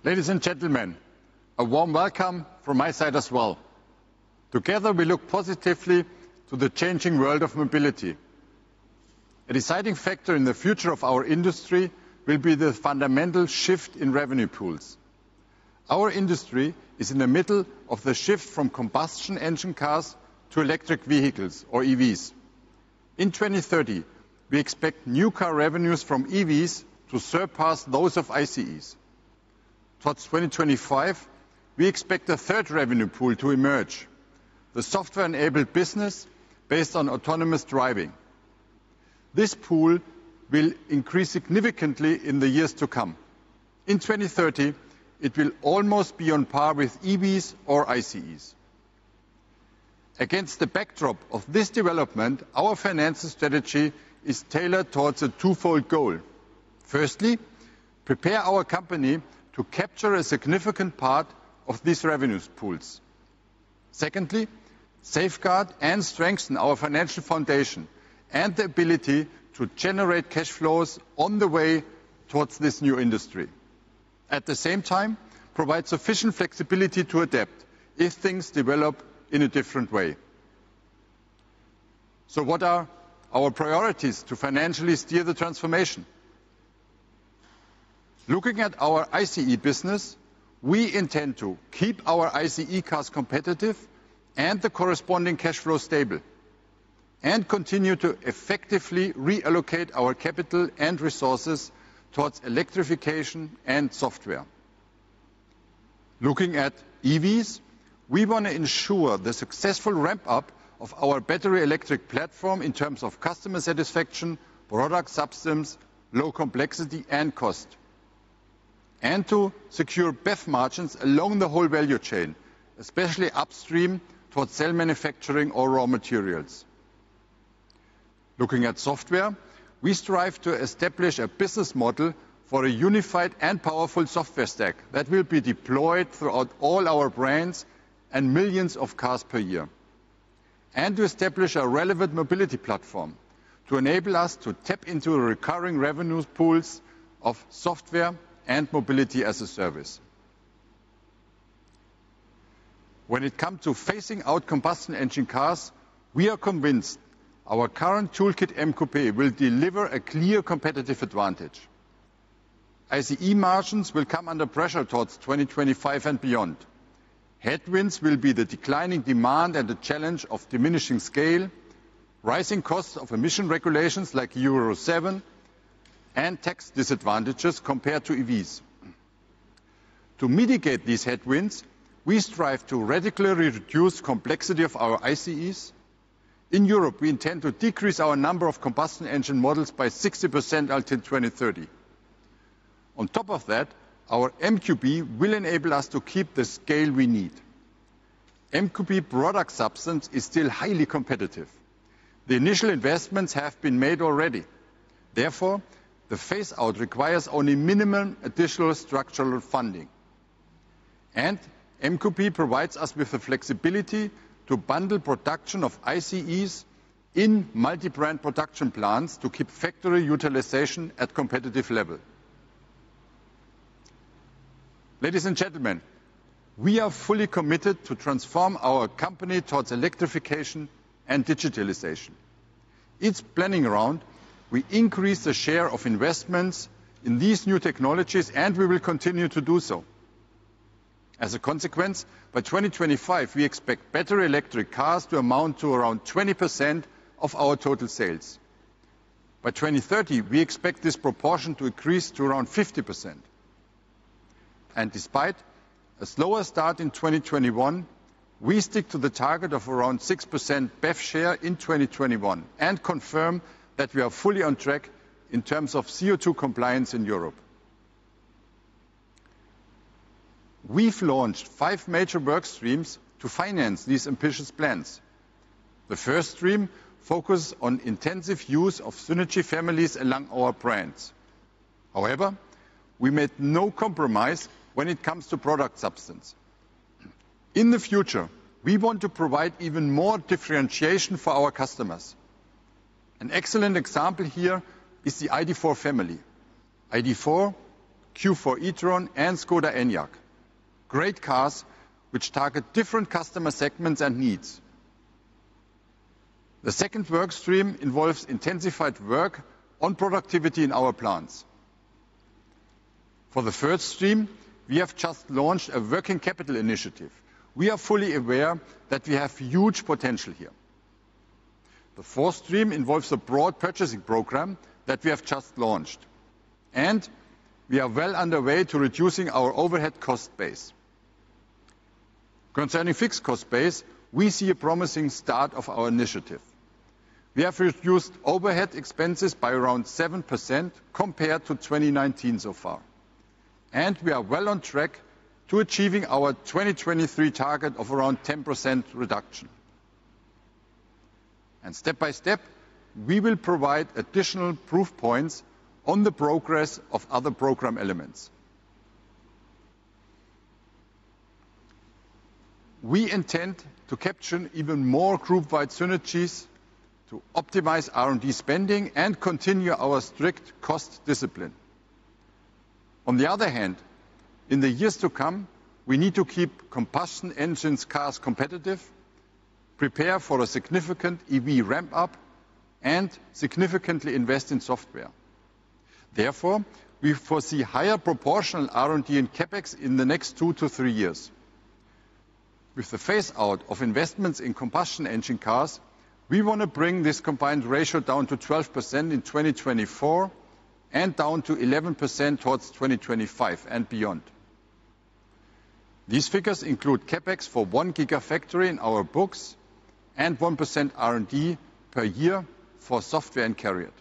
Ladies and gentlemen, a warm welcome from my side as well. Together we look positively to the changing world of mobility. A deciding factor in the future of our industry will be the fundamental shift in revenue pools. Our industry is in the middle of the shift from combustion engine cars to electric vehicles, or EVs. In 2030, we expect new car revenues from EVs to surpass those of ICEs. Towards 2025, we expect a third revenue pool to emerge, the software-enabled business based on autonomous driving. This pool will increase significantly in the years to come. In 2030, it will almost be on par with EVs or ICEs. Against the backdrop of this development, our financial strategy is tailored towards a twofold goal. Firstly, prepare our company to capture a significant part of these revenue pools. Secondly, safeguard and strengthen our financial foundation and the ability to generate cash flows on the way towards this new industry. At the same time, provide sufficient flexibility to adapt if things develop in a different way. So what are our priorities to financially steer the transformation? Looking at our ICE business, we intend to keep our ICE cars competitive and the corresponding cash flow stable, and continue to effectively reallocate our capital and resources towards electrification and software. Looking at EVs, we want to ensure the successful ramp-up of our battery electric platform in terms of customer satisfaction, product substance, low complexity and cost, and to secure BEV margins along the whole value chain, especially upstream towards cell manufacturing or raw materials. Looking at software, we strive to establish a business model for a unified and powerful software stack that will be deployed throughout all our brands and millions of cars per year, and to establish a relevant mobility platform to enable us to tap into recurring revenue pools of software and mobility as a service. When it comes to phasing out combustion engine cars, we are convinced our current toolkit M-Coupe will deliver a clear competitive advantage. ICE margins will come under pressure towards 2025 and beyond. Headwinds will be the declining demand and the challenge of diminishing scale, rising costs of emission regulations like Euro 7, and tax disadvantages compared to EVs. To mitigate these headwinds, we strive to radically reduce complexity of our ICEs. In Europe, we intend to decrease our number of combustion engine models by 60% until 2030. On top of that, our MQB will enable us to keep the scale we need. MQB product substance is still highly competitive. The initial investments have been made already. Therefore, the phase-out requires only minimum additional structural funding. And MQB provides us with the flexibility to bundle production of ICEs in multi-brand production plants to keep factory utilization at competitive level. Ladies and gentlemen, we are fully committed to transform our company towards electrification and digitalization. Each planning round, we increase the share of investments in these new technologies, and we will continue to do so. As a consequence, by 2025, we expect battery electric cars to amount to around 20% of our total sales. By 2030, we expect this proportion to increase to around 50%. And despite a slower start in 2021, we stick to the target of around 6% BEV share in 2021 and confirm that we are fully on track in terms of CO2 compliance in Europe. We've launched 5 major work streams to finance these ambitious plans. The first stream focuses on intensive use of synergy families along our brands. However, we made no compromise when it comes to product substance. In the future, we want to provide even more differentiation for our customers. An excellent example here is the ID.4 family. ID.4, Q4 e-tron, and Skoda Enyaq. Great cars which target different customer segments and needs. The second work stream involves intensified work on productivity in our plants. For the third stream, we have just launched a working capital initiative. We are fully aware that we have huge potential here. The fourth stream involves a broad purchasing program that we have just launched. And we are well underway to reducing our overhead cost base. Concerning fixed cost base, we see a promising start of our initiative. We have reduced overhead expenses by around 7% compared to 2019 so far. And we are well on track to achieving our 2023 target of around 10% reduction. And step by step, we will provide additional proof points on the progress of other program elements. We intend to capture even more group-wide synergies to optimize R&D spending and continue our strict cost discipline. On the other hand, in the years to come, we need to keep combustion engines cars competitive, prepare for a significant EV ramp-up, and significantly invest in software. Therefore, we foresee higher proportional R&D and CapEx in the next 2 to 3 years. With the phase-out of investments in combustion engine cars, we want to bring this combined ratio down to 12% in 2024 and down to 11% towards 2025 and beyond. These figures include CapEx for 1 gigafactory in our books and 1% R&D per year for software and CARIAD.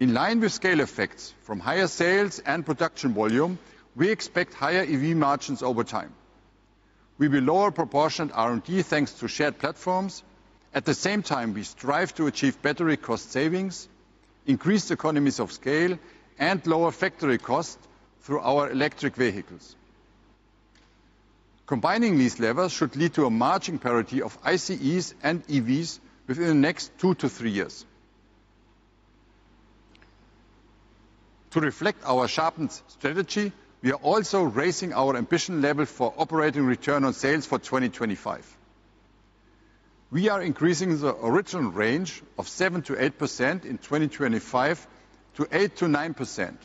In line with scale effects from higher sales and production volume, we expect higher EV margins over time. We will lower proportionate R&D thanks to shared platforms. At the same time, we strive to achieve battery cost savings, increased economies of scale, and lower factory costs through our electric vehicles. Combining these levers should lead to a margin parity of ICEs and EVs within the next 2 to 3 years. To reflect our sharpened strategy, we are also raising our ambition level for operating return on sales for 2025. We are increasing the original range of 7 to 8% in 2025 to 8 to 9%.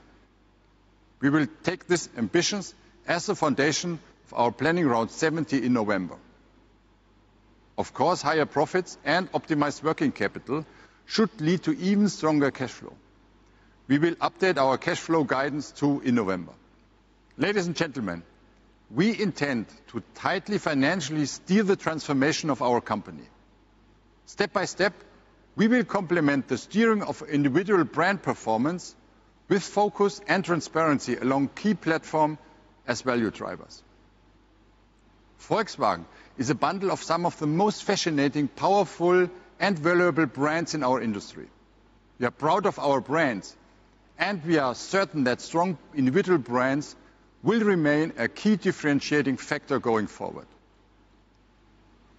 We will take these ambitions as the foundation of our planning round 70 in November. Of course, higher profits and optimized working capital should lead to even stronger cash flow. We will update our cash flow guidance too in November. Ladies and gentlemen, we intend to tightly financially steer the transformation of our company. Step by step, we will complement the steering of individual brand performance with focus and transparency along key platforms as value drivers. Volkswagen is a bundle of some of the most fascinating, powerful, and valuable brands in our industry. We are proud of our brands, and we are certain that strong individual brands will remain a key differentiating factor going forward.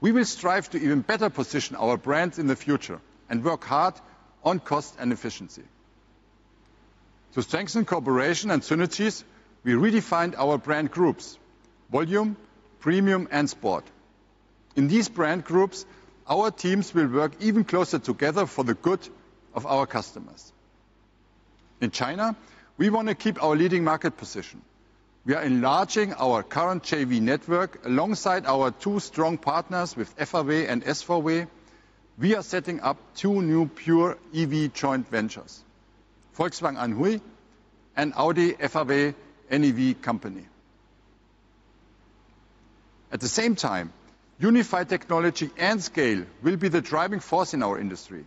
We will strive to even better position our brands in the future and work hard on cost and efficiency. To strengthen cooperation and synergies, we redefined our brand groups: volume, premium, and sport. In these brand groups, our teams will work even closer together for the good of our customers. In China, we want to keep our leading market position. We are enlarging our current JV network alongside our 2 strong partners with FAW and SVW. We are setting up 2 new pure EV joint ventures: Volkswagen Anhui and Audi FAW NEV Company. At the same time, unified technology and scale will be the driving force in our industry.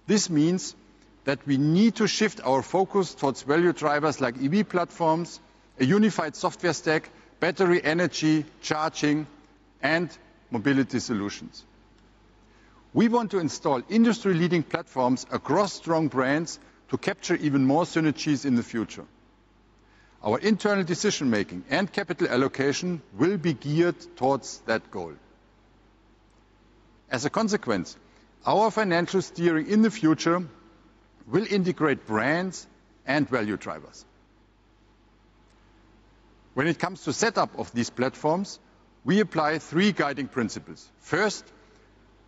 This means that we need to shift our focus towards value drivers like EV platforms, a unified software stack, battery energy, charging, and mobility solutions. We want to install industry-leading platforms across strong brands to capture even more synergies in the future. Our internal decision-making and capital allocation will be geared towards that goal. As a consequence, our financial steering in the future will integrate brands and value drivers. When it comes to setup of these platforms, we apply 3 guiding principles. First,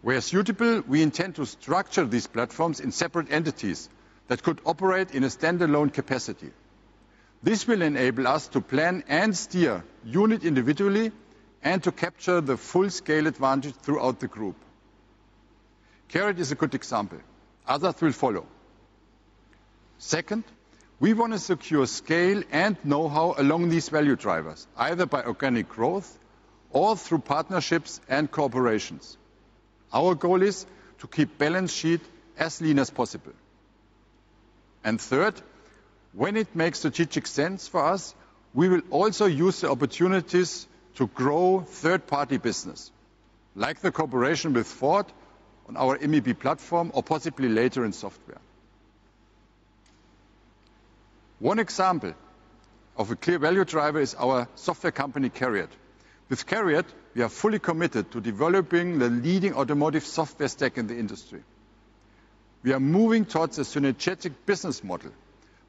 where suitable, we intend to structure these platforms in separate entities that could operate in a standalone capacity. This will enable us to plan and steer unit individually and to capture the full scale advantage throughout the group. Carrot is a good example. Others will follow. Second, we want to secure scale and know-how along these value drivers, either by organic growth or through partnerships and cooperations. Our goal is to keep balance sheet as lean as possible. And third, when it makes strategic sense for us, we will also use the opportunities to grow third-party business, like the cooperation with Ford on our MEB platform or possibly later in software. One example of a clear value driver is our software company, Carriot. With Carriot, we are fully committed to developing the leading automotive software stack in the industry. We are moving towards a synergetic business model.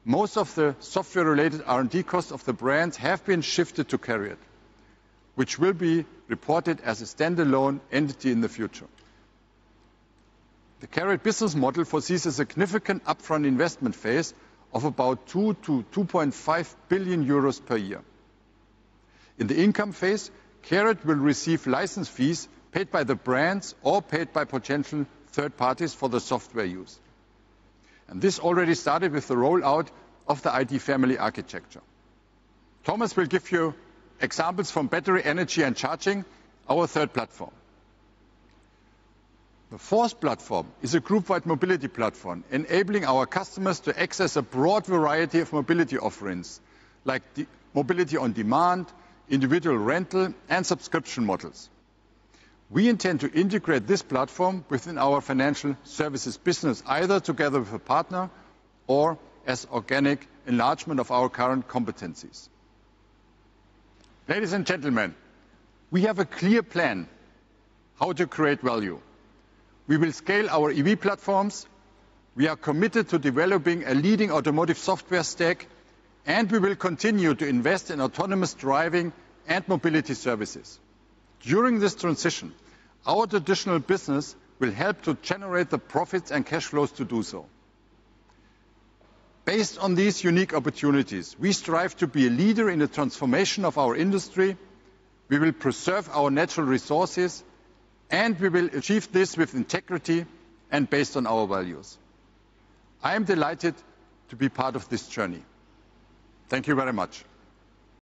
Most of the software-related R&D costs of the brands have been shifted to Carriot, which will be reported as a standalone entity in the future. The Carriot business model foresees a significant upfront investment phase of about 2 to 2.5 billion euros per year. In the income phase, Carriot will receive license fees paid by the brands or paid by potential third parties for the software use. And this already started with the rollout of the ID family architecture. Thomas will give you examples from battery energy and charging, our third platform. The fourth platform is a group-wide mobility platform, enabling our customers to access a broad variety of mobility offerings, like mobility on demand, individual rental, and subscription models. We intend to integrate this platform within our financial services business, either together with a partner or as organic enlargement of our current competencies. Ladies and gentlemen, we have a clear plan how to create value. We will scale our EV platforms, we are committed to developing a leading automotive software stack, and we will continue to invest in autonomous driving and mobility services. During this transition, our traditional business will help to generate the profits and cash flows to do so. Based on these unique opportunities, we strive to be a leader in the transformation of our industry. We will preserve our natural resources, and we will achieve this with integrity and based on our values. I am delighted to be part of this journey. Thank you very much.